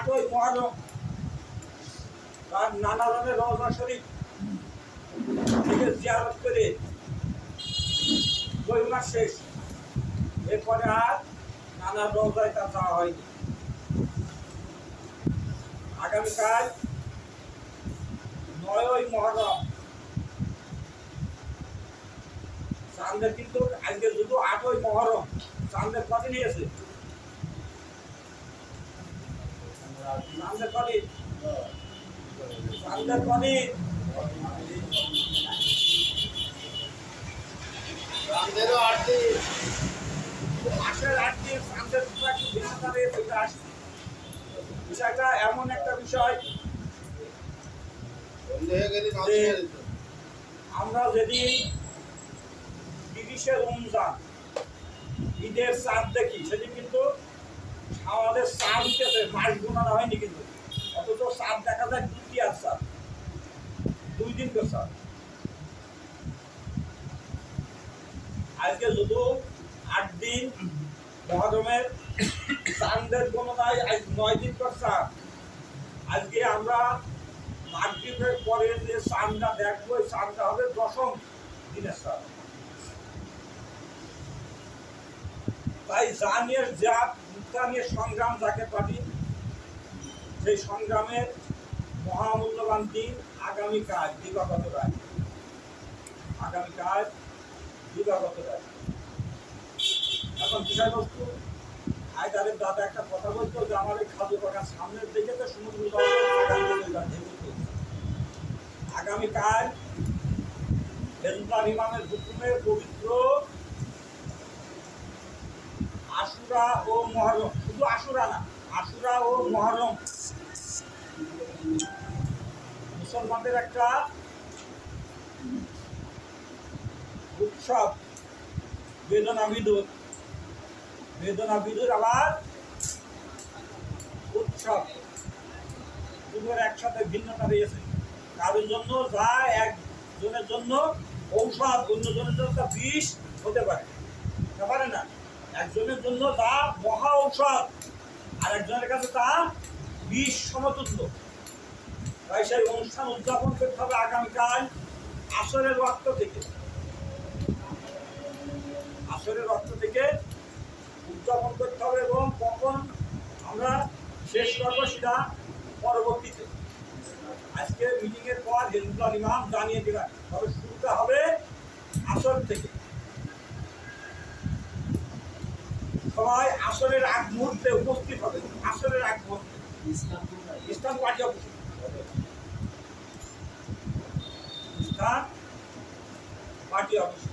8ই মুহররম তার নানা ধরনের রওজা শরীফ থেকে জিয়ারত করে 2 মাস শেষ। এরপরে আর নানা রওজায় তার যাওয়া হয়নি। আগামীকাল 9ই মুহররম, চাঁদের কিন্তু আজকে শুধু 8ই মুহররম, চাঁদের কদিন আছে? চাঁদের কদিন? চাঁদের কদিন? চাঁদেরও 8 দিন, মাসের 8 দিন। চাঁদের একটু ভিন্নতা রয়েছে, এটা আসছে। বিষয়টা এমন একটা বিষয় যে আমরা যেদিন 30শে রমজান ঈদের চাঁদ দেখি, সেদিন কিন্তু আমাদের চাঁদ উঠেছে, মাস গোনানো হয়নি কিন্তু, অথচ চাঁদ দেখা যায় দ্বিতীয়ার চাঁদ, 2 দিন করে চাঁদ। আজকে শুধু 8 দিন মুহররমের চাঁদের গণনায় আজ 9 দিন পর চাঁদ। আজকে আমরা মাগরিবের পরে যে চাঁদটা দেখবো, এই চাঁদটা হবে 10ম দিনের চাঁদ। তাই জানিয়ে সংগ্রাম যাকে পারি, সেই সংগ্রামের মহামূল্যবান দিন আগামীকাল দিবাগত রায়। আগামীকাল দিবাগত রায়। এখন বিষয়বস্তু, আয়দারের দাদা একটা কথা বলতো যে আমার এই খাদ্য বাগান সামনের দিকে তো সমুদ্র আগামীকাল হেজবুল্লাহ ইমামের হুকুমে পবিত্র আশুরা ও মুহররম, শুধু আশুরা না, আশুরা ও মুহররম মুসলমানদের একটা উৎসব, বেদনা বিদুর আবার উৎসব, দুটোর একসাথে ভিন্নতা রয়েছে। কারোর জন্য যা একজনের জন্য ঔষধ, অন্যজনের জন্য তা বিষ হতে পারে না। একজনের জন্য তা মহা ঔষধ, আর একজনের কাছে তা বিষ সমতুল্য। তাই সেই অনুষ্ঠান উদযাপন করতে হবে আগামীকাল আসরের রক্ত থেকে উদযাপন করতে হবে, এবং কখন আমরা শেষ করবো সেটা পরবর্তীতে। আজকে মিটিংয়ের পর হেজবুল্লাহ ইমাম জানিয়ে দিলেন, তবে শুরুটা হবে আসর থেকে। সবাই আসরের আগ মুহূর্তে উপস্থিত হবে। আসরের আগ মুহূর্তে ইসলাম পার্টি অফিস, ইসলাম পার্টি অফিস।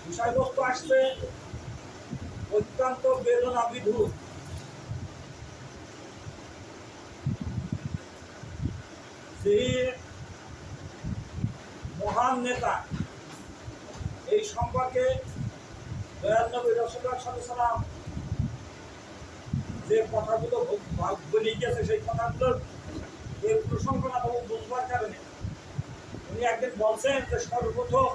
বিষয়বস্তু আসছে অত্যন্ত বেদনা বিধুর। সেই মহান নেতা, এই সম্পর্কে দয়াল নবী রাসূলুল্লাহ সাল্লাল্লাহু আলাইহি ওয়াসাল্লাম যে কথাগুলো বলে গিয়েছে, সেই কথাগুলো এর প্রসঙ্গনা বুঝবার কারণে উনি একদিন বলছেন যে সর্বপ্রথম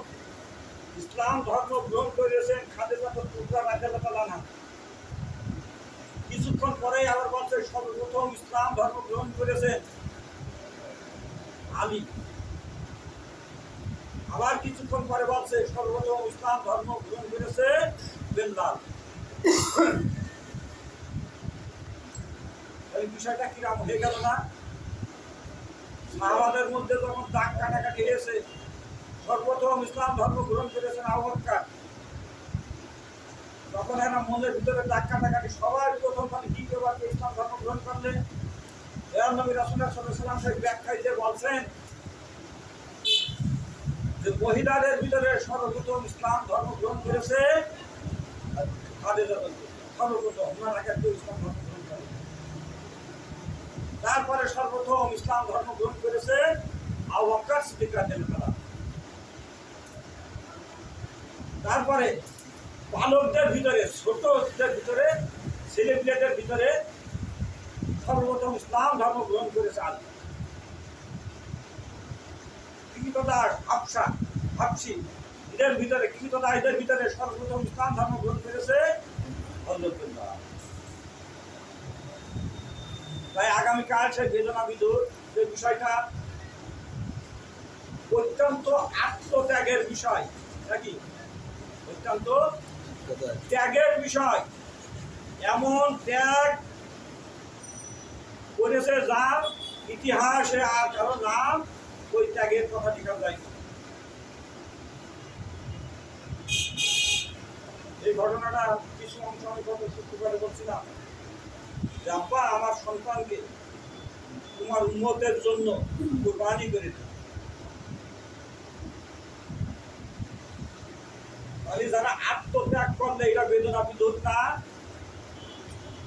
ইসলাম ধর্ম গ্রহণ করেছেন খাদিজা কুবরা রাদিয়াল্লাহু তাআলা আনহা। কিছুক্ষণ পরেই আবার বলছে সর্বপ্রথম ইসলাম ধর্ম গ্রহণ করেছেন আলী। আবার কিছুক্ষণ পরে বলছে সর্বপ্রথম ইসলাম ধর্ম গ্রহণ করেছে বেলাল। এই বিষয়টা কিরাম হয়ে গেল না? সাহাবাদের মধ্যে যখন দাগ কাটাকাটি হয়েছে, সর্বপ্রথম ইসলাম ধর্ম গ্রহণ করেছেন আবু বকর, তখন এরা মনের ভিতরে দাগ কাটাকাটি, সবাই প্রথম কি ব্যাপারে ইসলাম ধর্ম গ্রহণ করলে নবী রাসূলুল্লাহ সাল্লাল্লাহু আলাইহি ওয়াসাল্লাম সেই ব্যাখ্যায় যে বলছেন যে মহিলাদের ভিতরে সর্বপ্রথম ইসলাম ধর্ম গ্রহণ করেছে খাদিজা, সর্বপ্রথম ওনার আগে কেউ ইসলাম ধর্ম গ্রহণ করে। তারপরে সর্বপ্রথম ইসলাম ধর্ম গ্রহণ করেছে আবু বকর সিদ্দিক রাদিয়াল্লাহু তাআলা। তারপরে বালকদের ভিতরে, ছোটদের ভিতরে, ছেলেপিলেদের ভিতরে সর্বপ্রথম ইসলাম ধর্ম গ্রহণ করেছে আলী। দাস হাফসি এদের ভিতরে কৃতদাস এদের ভিতরে সর্বপ্রথম ইসলাম ধর্ম গ্রহণ করেছে হযরত বিল্লাল। তাই আগামীকাল সেই বেদনা বিদুর যে বিষয়টা অত্যন্ত আত্মত্যাগের বিষয় নাকি, অত্যন্ত ত্যাগের বিষয়। এমন ত্যাগ করেছে যার ইতিহাসে আর কারো নাম ওই ত্যাগের কথা লেখা যায়। এই ঘটনাটা কিছু অংশ আমি কত সূত্র করে বলছিলাম যে আব্বা আমার সন্তানকে তোমার উম্মতের জন্য কুরবানি করে দিন। তাহলে যারা আত্মত্যাগ করলে এটা বেদনা বিদুর না,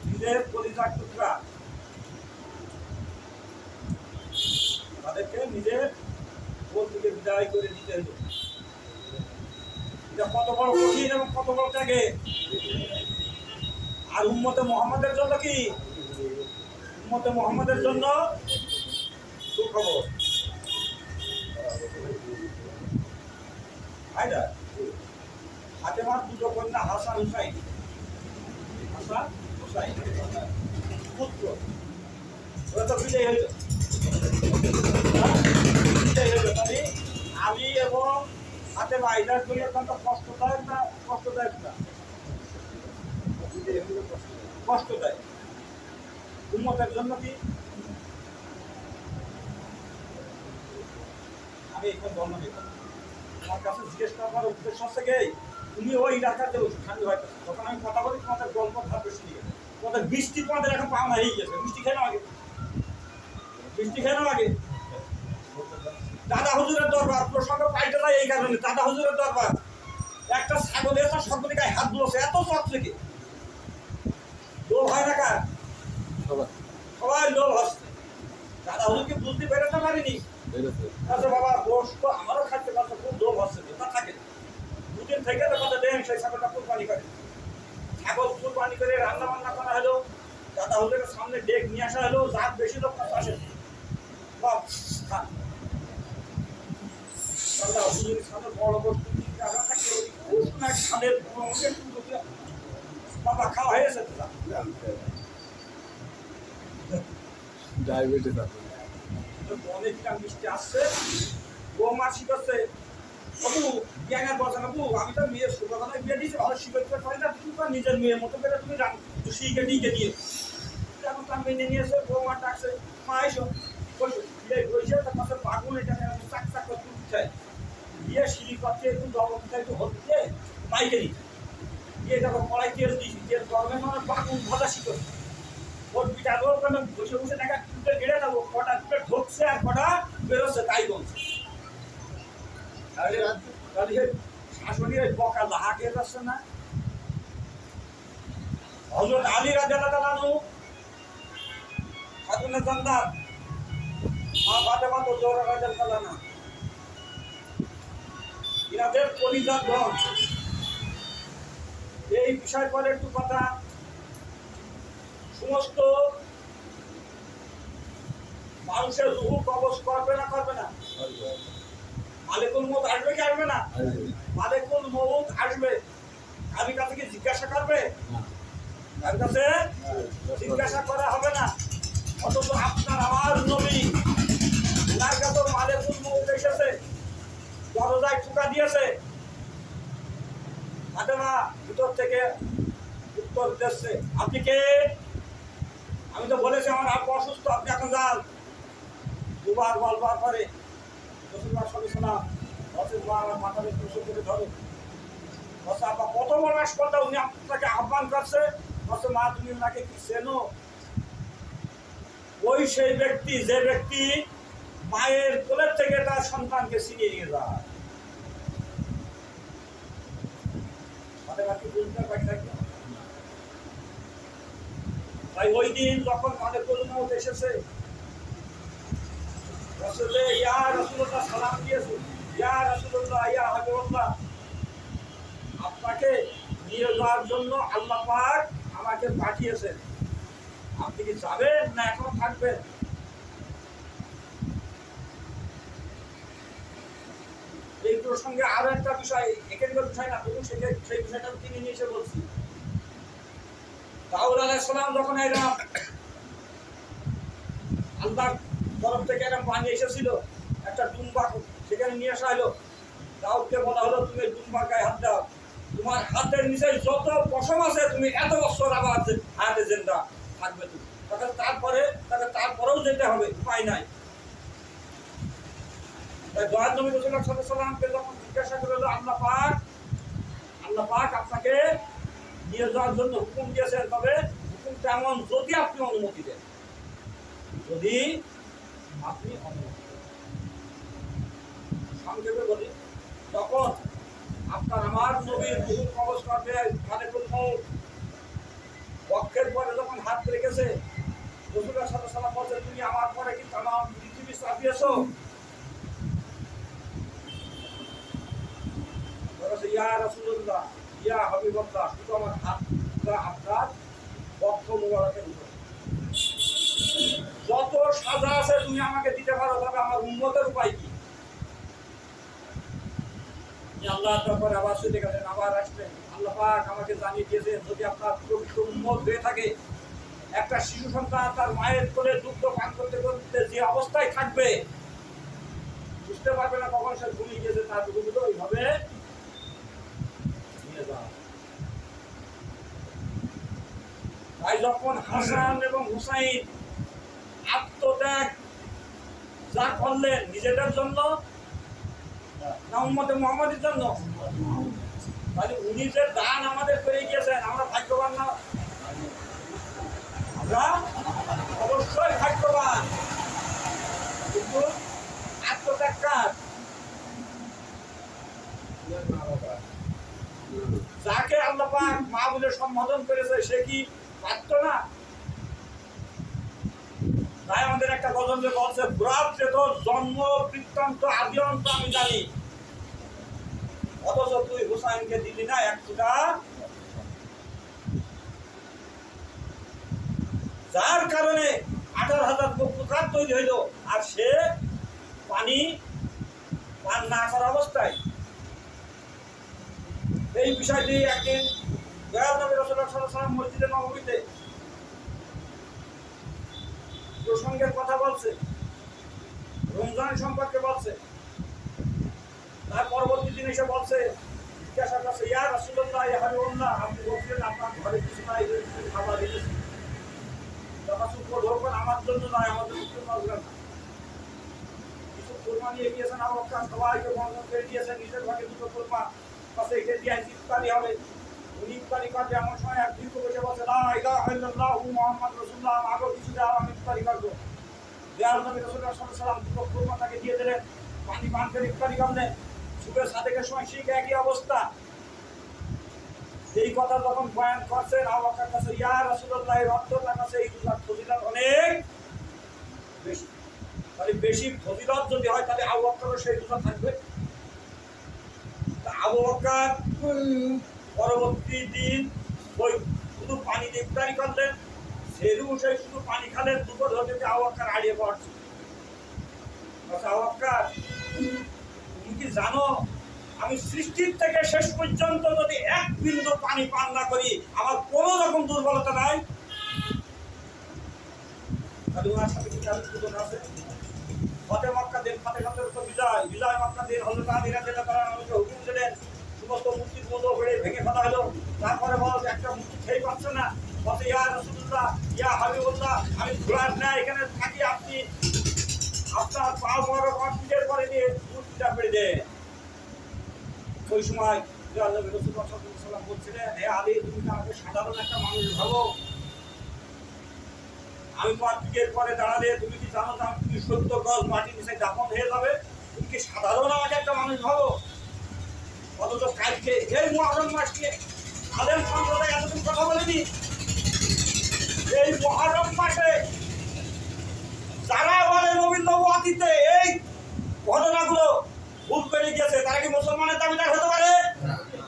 নিজের পরিচয় টুকরা তাদেরকে নিজের বোন থেকে বিদায় করে দিতে হলো। এটা কত বড় কঠিন এবং কত বড় ত্যাগে। আর উম্মতে মুহাম্মাদের জন্য কি, উম্মতে মুহাম্মাদের জন্য সুখবর। ফাতেমার দুটো কন্যা হাসান হুসাইন, হাসান হুসাইন পুত্র, ওরা তো বিজয় হইল। মানে আলী এবং ফাতেমা এটার জন্য অত্যন্ত কষ্টদায়ক না, কষ্টদায়ক না, কষ্টদায়ক। উম্মতের জন্য কি, আমি এখন বর্ণনা দিই। আমার কাছে জিজ্ঞেস করার উদ্দেশ্য হচ্ছে কি, তুমি ওই এলাকাতে ঠান্ডা হয়তো যখন আমি কথা বলি তোমাদের গল্প ভাব বেশি নিয়ে তোমাদের বৃষ্টি তোমাদের এখন পাওনা হয়ে গেছে। বৃষ্টি খেয়ে নাও আগে, বৃষ্টি খেয়ে নাও আগে। দাদা হুজুরের দরবার প্রসঙ্গ পাইতে যায় এই কারণে, দাদা হুজুরের দরবার একটা ছাগল এসে সকলে গায়ে হাত দিয়েছে, এত চট থেকে লোভ হয় না কার, সবাই লোভ হচ্ছে। দাদা হুজুরকে বুঝতে পেরেতে পারিনি, আচ্ছা বাবা বস তো আমারও খাইতে পারছে, খুব লোভ হচ্ছে, তা থাকে দুদিন থেকে তো কথা দেন সেই ছাগলটা কুরবানি করে। ছাগল কুরবানি করে রান্না বান্না করা হলো, দাদা হুজুরের সামনে ডেক নিয়ে আসা হলো, যার বেশি লোক আসে বাপ খান। দাদা হুজুরের সামনে বড় বড় বাবা খাওয়া হয়ে গেছে তো ডায়াবেটিস অনেকটা মিষ্টি আসছে। বৌমা শিখাচ্ছে বাবু জ্ঞানের বলছে না বউ, আমি তো মেয়ের সুখে বিয়ে দিয়েছি, ভালো শিখতে পারি না, তুমি তো নিজের মেয়ের মতো করে তুমি শিখে দিয়ে দিয়ে এখন তার মেনে নিয়েছে। বৌমা ডাকছে, মা এসো বসে তার পাশে বাগুন এটা চাক চাক করে উঠছে দিয়ে সিঁড়ি পাচ্ছে একটু জবরদস্ত একটু হচ্ছে বাইকে দিচ্ছে দিয়ে দেখো কড়াই তেল দিয়েছি, তেল গরমে মানে বাগুন ভাজা শিখে ওর পিঠা ওখানে বসে বসে দেখা টুটে গেড়ে যাবো, কটা টুটে ঢুকছে আর কটা বেরোচ্ছে তাই বলছে। শাশুড়ি ওই বকা লাহা খেয়ে যাচ্ছে না। হযরত আলী রাদিয়াল্লাহু আনহু খাতুনে জান্নাত, মা ফাতেমা তো জোহরা রাদিয়াল্লাহু আনহা, ইনাদের কলিজার ধন। এই বিষয় পরে একটু কথা, সমস্ত মানুষের রূহ কবজ করবে না, করবে না? মালিকুল মউত আসবে কি আসবে না? মালিকুল মউত আসবে। আমি কাছে কি জিজ্ঞাসা করবে? তার কাছে জিজ্ঞাসা করা হবে না। অথচ আপনার আমার নবী, ওনার কাছে মালিকুল মউত এসেছে, দরজায় ঠুকা দিয়েছে। ফাতেমা ভিতর থেকে উত্তর দিচ্ছে, আপনি কে? আমি তো বলেছি আমার আব্বু অসুস্থ, আপনি এখন যান। দুবার বলবার পরে রসুল্লাহ সাল্লাল্লাহু আলাইহি ওয়াসাল্লাম মাথার একটু করে ধরে আব্বা কত বড় হাসপাতাল, উনি আপনাকে আহ্বান করছে, বলছে মা তুমি ওনাকে কি চেনো? ওই সেই ব্যক্তি যে ব্যক্তি মায়ের কোলের থেকে তার সন্তানকে ছিনিয়ে নিয়ে যায়। তাই ওই দিন যখন মালিকুল মউত এসেছে, ইয়া রাসূলুল্লাহ সালাম দিয়েছে, ইয়া রাসূলুল্লাহ ইয়া হাবিবাল্লাহ, আপনাকে নিয়ে যাওয়ার জন্য আল্লাহ পাক আমাকে পাঠিয়েছেন, আপনি কি যাবেন না এখনো থাকবেন? এই তো প্রসঙ্গে আরো একটা বিষয়, এখানকার বিষয় না, তবু সেই বিষয়টা তিনি নিয়ে এসে বলছি। দাউদ আলাইহিস সালাম যখন এরকম আল্লাহর তরফ থেকে এরকম পানি এসেছিল, একটা ডুম্বা সেখানে নিয়ে আসা হলো। দাউদকে বলা হলো, তুমি ডুম্বার গায়ে হাত দাও, তোমার হাতের নিচে যত পশম আছে তুমি এত বছর আবার হাতে জিন্দা থাকবে। তুমি তারপরেও যেতে হবে, উপায় নাই। তাই দয়াল নবী রাসূলুল্লাহ সাল্লাল্লাহু আলাইহি ওয়াসাল্লামকে যখন জিজ্ঞাসা করলো, আল্লাহ পাক আপনাকে নিয়ে যাওয়ার জন্য হুকুম দিয়েছেন, তবে হুকুম কেমন, যদি আপনি অনুমতি দেন, যদি আপনি অনুমতি দেন। সংক্ষেপে বলি, তখন আপনার আমার নবীর রূহ কবজ করবে মালিকুল মউত, বক্ষের পরে যখন হাত রেখেছে, রাসূলুল্লাহ সাল্লাল্লাহু আলাইহি ওয়াসাল্লাম বলছেন, তুমি আমার পরে কি তামাম পৃথিবী চাপিয়েছো? ইয়া রাসূলুল্লাহ, ইয়া হাবিবাল্লাহ, শুধু আমার হাতটা আপনার বক্ষ মোবারকের উপর, যত সাজা আছে তুমি আমাকে দিতে পারো, তবে আমার উম্মতের উপায় কি? আল্লাহ তারপরে আবার চলে গেলেন, আবার আসলেন। আল্লাহ পাক আমাকে জানিয়ে দিয়েছেন, যদি আপনার পবিত্র উম্মত হয়ে থাকে, একটা শিশু সন্তান তার মায়ের কোলে দুগ্ধ পান করতে করতে যে অবস্থায় থাকবে, বুঝতে পারবে না কখন সে ঘুমিয়ে গেছে, তার দুধগুলো ওইভাবে নিয়ে যাওয়া। তাই যখন হাসান এবং হুসাইন আত্মত্যাগ যা করলেন, নিজেদের জন্য না উম্মতে মুহাম্মাদের জন্য, তাহলে উনি যে দান আমাদের করে গিয়েছেন, আমরা ভাগ্যবান না? আমরা অবশ্যই ভাগ্যবান, কিন্তু আত্মত্যাগ কার? যাকে আল্লাহ পাক মা বলে সম্বোধন করেছে, সে কি পারত না? তাই আমাদের একটা গজল বলছে, বুড়ার যে তোর জন্ম বৃত্তান্ত আদি অন্ত আমি জানি, অথচ তুই হুসাইনকে দিলি না এক ফুটা। যার কারণে 18,000 মক্তকাত তৈরি হইল, আর সে পানি পান না করা অবস্থায়। এই বিষয়টি একদিন দয়াল নবী রাসূলুল্লাহ সাল্লাল্লাহু আলাইহি ওয়াসাল্লাম মসজিদে নববীতে প্রসঙ্গের কথা বলছে, রমজান সম্পর্কে বলছে। তার পরবর্তী দিন এসে বলছে, জিজ্ঞাসা করছে, ইয়া রাসূলুল্লাহ, ইয়া হাবিবাল্লাহ, আপনি বলছিলেন আপনার ঘরে কিছু নাই, খাবার এনেছি, আমার জন্য নয়, আমাদের না, কিছু কোরমা নিয়ে গিয়েছেন, আপনার সবাইকে বন্ধন করে দিয়েছেন, নিজের ভাগে দুটো কোরমা কাছে এসে দিয়ে ইফতারি হবে। উনি ইফতারি করবে, এমন সময় এক দীর্ঘ বসে বলছে, লা ইলাহা ইল্লাল্লাহু মুহাম্মাদুর রাসূলুল্লাহ, আগো কিছু দাও, আমি ইফতারি করবো। দয়াল নবী রাসূলুল্লাহ সাল্লাল্লাহু আলাইহি ওয়াসাল্লাম দুটো কোরমা তাকে দিয়ে দিলেন, পানি পান করে ইফতারি করলেন। সুবের সাদেকের সময় ঠিক একই অবস্থা। এই কথা যখন বয়ান করছেন, আবু বকর কাছে, ইয়া রাসূলুল্লাহ, রক্তটার কাছে এই ফজিলত অনেক বেশি। তাহলে বেশি ফজিলত যদি হয়, তাহলে আবু বকরও সেই দুটো থাকবে। আবু বকর পরবর্তী দিন ওই শুধু পানি দিয়ে ইফতারি করলেন, সেরু সেই শুধু পানি খালেন, দুপুর হতে আবু বকর হারিয়ে পড়ছে। আবু বকর, তুমি কি জানো, আমি সৃষ্টির থেকে শেষ পর্যন্ত যদি এক বিন্দু পানি পান না করি, আমার কোন রকম দুর্বলতা নাই। তাহলে ওনার সাথে কি তাদের তুলনা আছে? ফতে মক্কা দিন, ফতে বিজয়, বিজয় মক্কা দিন, হযরত আলী রাদিয়াল্লাহু তাআলা আমাকে হুকুম দিলেন, সমস্ত মূর্তির মতো করে ভেঙে ফেলা হলো। তারপরে বল একটা মূর্তি খেয়ে পাচ্ছে না, বলছে, ইয়া রাসূলুল্লাহ, ইয়া হাবিবাল্লাহ, আমি ঘোড়ার ন্যায় এখানে থাকি, আপনি আপনার পা বড় কষ্টের করে দিয়ে মূর্তিটা ফেলে দেন। ওই সময় আল্লাহ রাসূল সাল্লাল্লাহু আলাইহি ওয়াসাল্লাম বলছিলেন, হে আলী, তুমি তো আমাকে সাধারণ একটা মানুষ ভাবো, আমি তোমার পিঠের পরে দাঁড়ালে তুমি কি জানো যে তুমি 70 গজ মাটির নিচে দাফন হয়ে যাবে? তুমি কি সাধারণ আমাকে একটা মানুষ ভাবো? অথচ কালকে এই মুহররম মাসকে আলেম সম্প্রদায় এতদিন কথা বলেনি। এই মুহররম মাসে যারা বলে নবীর নবুয়াতিতে এই ঘটনাগুলো ভুল করে গিয়েছে, তারা কি মুসলমানের দাবিদার হতে পারে?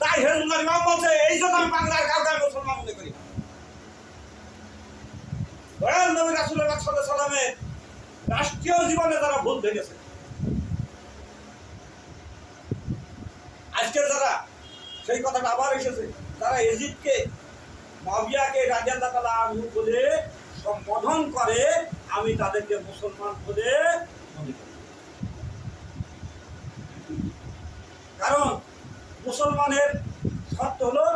তাই হেজবুল্লাহ ইমাম বলছে, এই জন্য আমি বাংলার কাউকে মুসলমান মনে করি। দয়াল নবী রাসূলুল্লাহ সাল্লাল্লাহু আলাইহি ওয়াসাল্লামের রাষ্ট্রীয় জীবনে তারা ভুল দেখেছে। আজকে যারা সেই কথাটা আবার এসেছে, তারা এজিদকে মাবিয়াকে রাজিয়াল্লাহু তাআলা আনহু বলে সম্বোধন করে, আমি তাদেরকে মুসলমান বলে মনে করি। কারণ মুসলমানের শর্ত হলো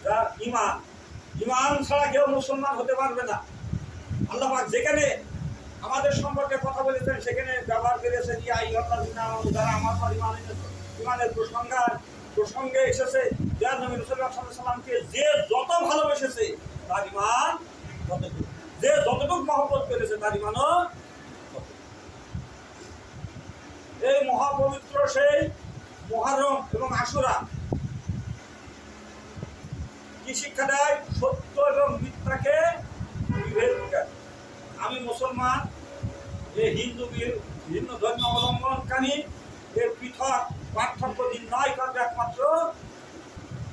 যার ঈমান, ঈমান ছাড়া কেউ মুসলমান হতে পারবে না। আল্লাহ পাক যেখানে আমাদের সম্পর্কে কথা বলেছেন সেখানে ব্যবহার করেছেন ইয়া আইয়ুহাল্লাযীনা আমানু, যারা আমার পর ঈমান এনেছে। ঈমানের প্রসঙ্গে এসেছে যে নবী রাসূলুল্লাহ সাল্লাল্লাহু আলাইহি ওয়াসাল্লামকে যে যত ভালোবেসেছে তার ঈমান ততটুকু, যে যতটুকু মহব্বত করেছে তার ঈমানও ততটুকু। এই মহাপবিত্র সেই মুহররম এবং আশুরা কি শিক্ষা দেয়? সত্য এবং মিথ্যাকে বিভেদ করে। আমি মুসলমান, এই হিন্দু ধর্ম অবলম্বনকারী এর পৃথক পার্থক্য নির্ণয় করবে একমাত্র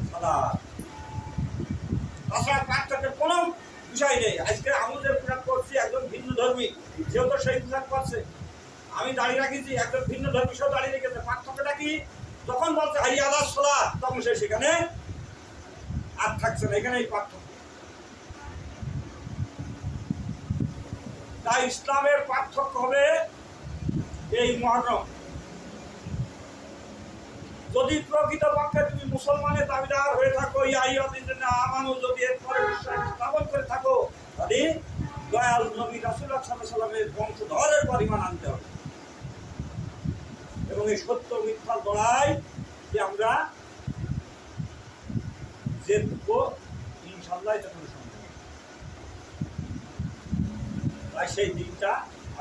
সালাত। তাছাড়া পার্থক্যের কোনো বিষয় নেই। আজকে আমি যে পোশাক করছি একজন ভিন্ন ধর্মী, যেহেতু সেই পোশাক করছে, আমি দাঁড়িয়ে রাখিছি, একজন ভিন্ন ধর্মী সেও দাঁড়িয়ে রেখেছে। পার্থক্যটা কি? যখন বলছে হাইয়া আলাস সালাত, তখন সে সেখানে আর থাকছে না। এখানেই পার্থক্য। তাই ইসলামের পার্থক্য হবে এই মুহররম। যদি প্রকৃতপক্ষে তুমি মুসলমানের দাবিদার হয়ে থাকো, ইয়া আইয়ুহাল্লাযীনা আমানু, যদি এরপরে বিশ্বাস স্থাপন করে থাকো, তাহলে দয়াল নবী রাসূলুল্লাহ সাল্লাল্লাহু আলাইহি ওয়াসাল্লামের বংশধরের পরিমাণ আনতে হবে। এবং এই সত্য মিথ্যার লড়াই যে আমরা জিতবো ইনশাআল্লাহ, এটা কোনো সন্দেহ নেই। তাই সেই দিনটা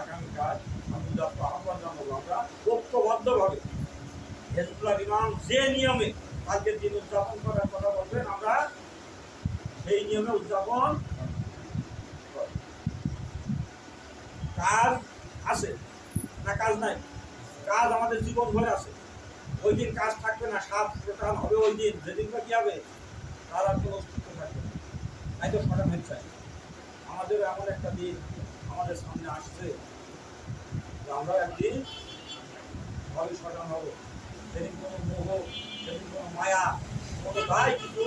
আগামীকাল আমি যত আহ্বান জানাবো, আমরা ঐক্যবদ্ধভাবে হিজবুল্লাহর ইমাম যে নিয়মে কালকের দিন উদযাপন করার কথা বলবেন, আমরা সেই নিয়মে উদযাপন। কাজ আছে না? কাজ নাই? কাজ আমাদের জীবন ভরে আছে। ওই দিন কাজ থাকবে না, সাত প্রধান হবে ওই দিন, যেদিন কি হবে তার আর কোনো অস্তিত্ব থাকবে না। তাই তো সকাল হচ্ছে আমাদের এমন একটা দিন আমাদের সামনে আসছে, আমরা একদিন ভয় সটান হবো। সেদিন কোনো মোহ, সেদিন কোনো মায়া, কোনো দায় কিছু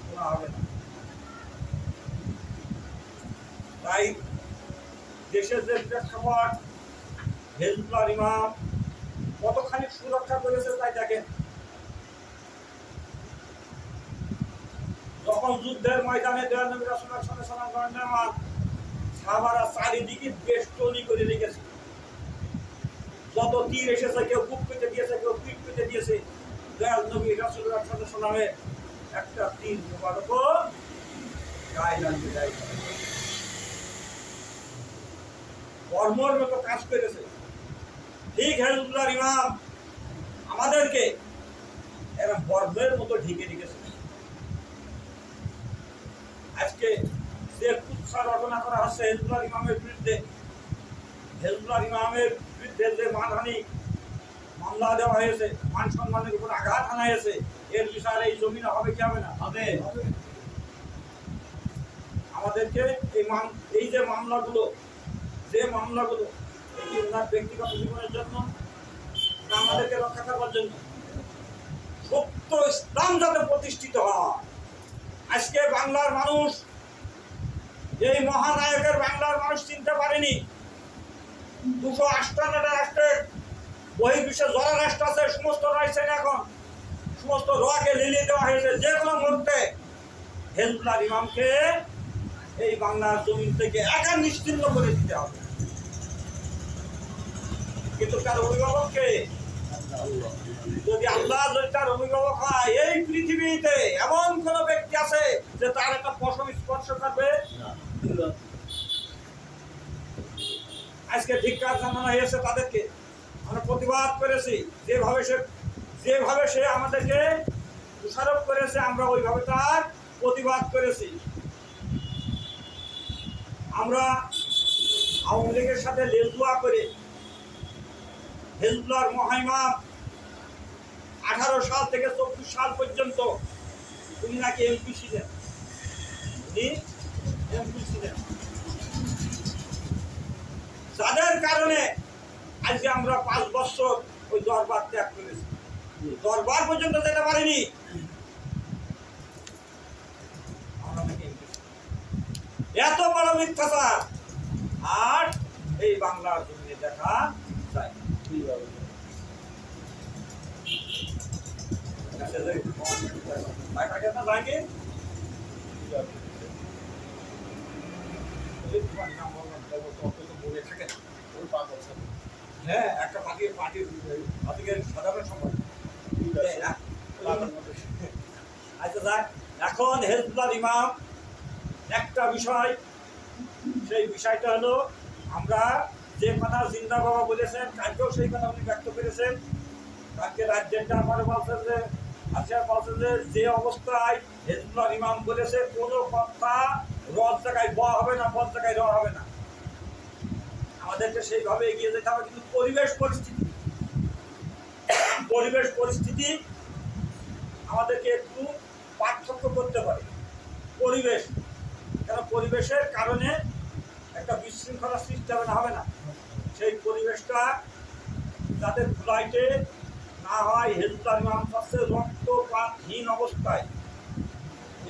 শোনা হবে না। তাই দেশের যে প্রেক্ষাপট, হিজবুল্লাহর ইমাম কতখানি সুরক্ষা করেছে তাই দেখেন। যখন যুদ্ধের ময়দানে দয়াল নবী রাসূলুল্লাহ সাল্লাল্লাহু আলাইহি ওয়াসাল্লাম সাহাবারা চারিদিকে বেষ্টনী করে রেখেছে। যত তীর এসেছে, কেউ বুক পেতে দিয়েছে, কেউ পিঠ পেতে দিয়েছে, দয়াল নবী রাসূলুল্লাহ সাল্লাল্লাহু আলাইহি ওয়াসাল্লামের একটা তীর মোবারকও গায়ে লাগবে যায়। কর্মর মতো কাজ করেছে। ঠিক হিজবুল্লাহর ইমাম আমাদেরকে এরা বর্মের মতো ঢেকে রেখেছে। আজকে যে কুৎসা রচনা করা হচ্ছে হিজবুল্লাহর ইমামের বিরুদ্ধে, হিজবুল্লাহর ইমামের বিরুদ্ধে যে মানহানি মামলা দেওয়া হয়েছে, মান সম্মানের উপর আঘাত আনা হয়েছে, এর বিষয়ে এই জমিনে হবে কি হবে না? হবে। আমাদেরকে এই যে মামলাগুলো এটি ওনার ব্যক্তিগত জীবনের জন্য না আমাদেরকে রক্ষা করবার জন্য? সত্য ইসলাম যাতে প্রতিষ্ঠিত হয়। আজকে বাংলার মানুষ, এই মহানায়কের বাংলার মানুষ চিনতে পারেনি। 258টা রাষ্ট্রের বহির্বিশ্বে যারা রাষ্ট্র আছে সমস্ত রাষ্ট্রে এখন সমস্ত রকে লিলিয়ে দেওয়া হয়েছে। যে কোনো মুহূর্তে হিজবুল্লাহর ইমামকে এই বাংলার জমিন থেকে একা নিশ্চিহ্ন করে দিতে হবে। কিন্তু তার অভিভাবককে, যদি আল্লাহ যদি তার অভিভাবক হয়, এই পৃথিবীতে এমন কোন ব্যক্তি আছে যে তার একটা পশম স্পর্শ করবে? আজকে ধিক্কার জানানো হয়েছে তাদেরকে, আমরা প্রতিবাদ করেছি। যেভাবে সে আমাদেরকে দোষারোপ করেছে, আমরা ওইভাবে তার প্রতিবাদ করেছি। আমরা আওয়ামী লীগের সাথে লেজুয়া করে হিজবুল্লাহর মহাইমাম 18 সাল থেকে 24 সাল পর্যন্ত উনি নাকি এমপি ছিলেন, যাদের কারণে আজকে আমরা 5 বছর ওই দরবার ত্যাগ করেছি। দরবার পর্যন্ত যেতে পারিনি। এত বড় মিথ্যাচার আর এই বাংলার জমিনে দেখা যায়। হ্যাঁ, একটা পার্টির সাধারণ সম্পাদক। আচ্ছা যাক, এখন হেজবুল্লাহ ইমাম একটা বিষয়, সেই বিষয়টা হলো আমরা যে কথা জিন্দা বাবা বলেছেন, কালকেও সেই কথা উনি ব্যক্ত করেছেন। কালকে রাজ্যেরটা আমার বলছেন যে যে অবস্থায় হেজবুল্লাহ ইমাম বলেছে কোনো কথা রদ জায়গায় ব হবে না, বদ জায়গায় র হবে না, আমাদেরকে সেইভাবে এগিয়ে যেতে হবে। কিন্তু পরিবেশ পরিস্থিতি আমাদেরকে একটু পার্থক্য করতে পারে। পরিবেশ, কেন পরিবেশের কারণে একটা বিশৃঙ্খলা সৃষ্টি হবে না। সেই পরিবেশটা যাতে ধুলাইতে না হয়, হেজবুল্লাহ ইমাম চাচ্ছে রক্তপাতহীন অবস্থায়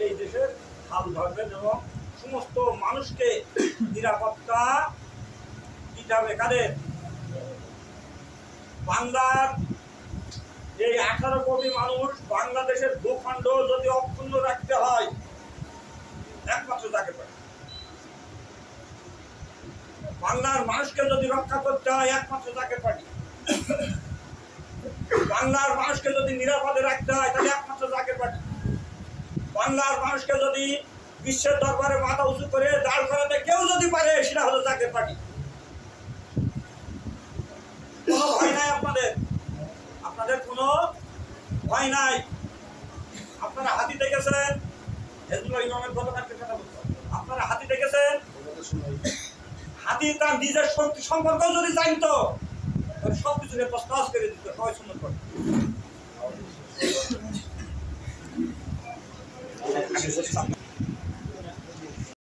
এই দেশের হাল ধরবেন এবং সমস্ত মানুষকে নিরাপত্তা দিতে হবে। কাদের? বাংলার এই 18 কোটি মানুষ, বাংলাদেশের ভূখণ্ড যদি অক্ষুণ্ণ রাখতে হয়, একমাত্র তাকে পারে। বাংলার মানুষকে যদি রক্ষা করতে হয়, একমাত্র তাকে পারি। বাংলার মানুষকে যদি নিরাপদে রাখতে হয়, তাহলে একমাত্র তাকে পারি। বাংলার মানুষকে যদি বিশ্বের দরবারে মাথা উঁচু করে দাঁড় করাতে কেউ যদি পারে, সেটা হলো তাকে পারি। কোনো ভয় নাই আপনাদের কোনো ভয় নাই। আপনারা হাতি দেখেছেন, হেজবুল্লাহ ইমামের গতকালকের কথা বলছেন, আপনারা হাতি দেখেছেন। হাতি তার নিজের শক্তি সম্পর্ক যদি জানতো, সবকিছু তছনছ করে দিত, সবাই সুন্দর করে।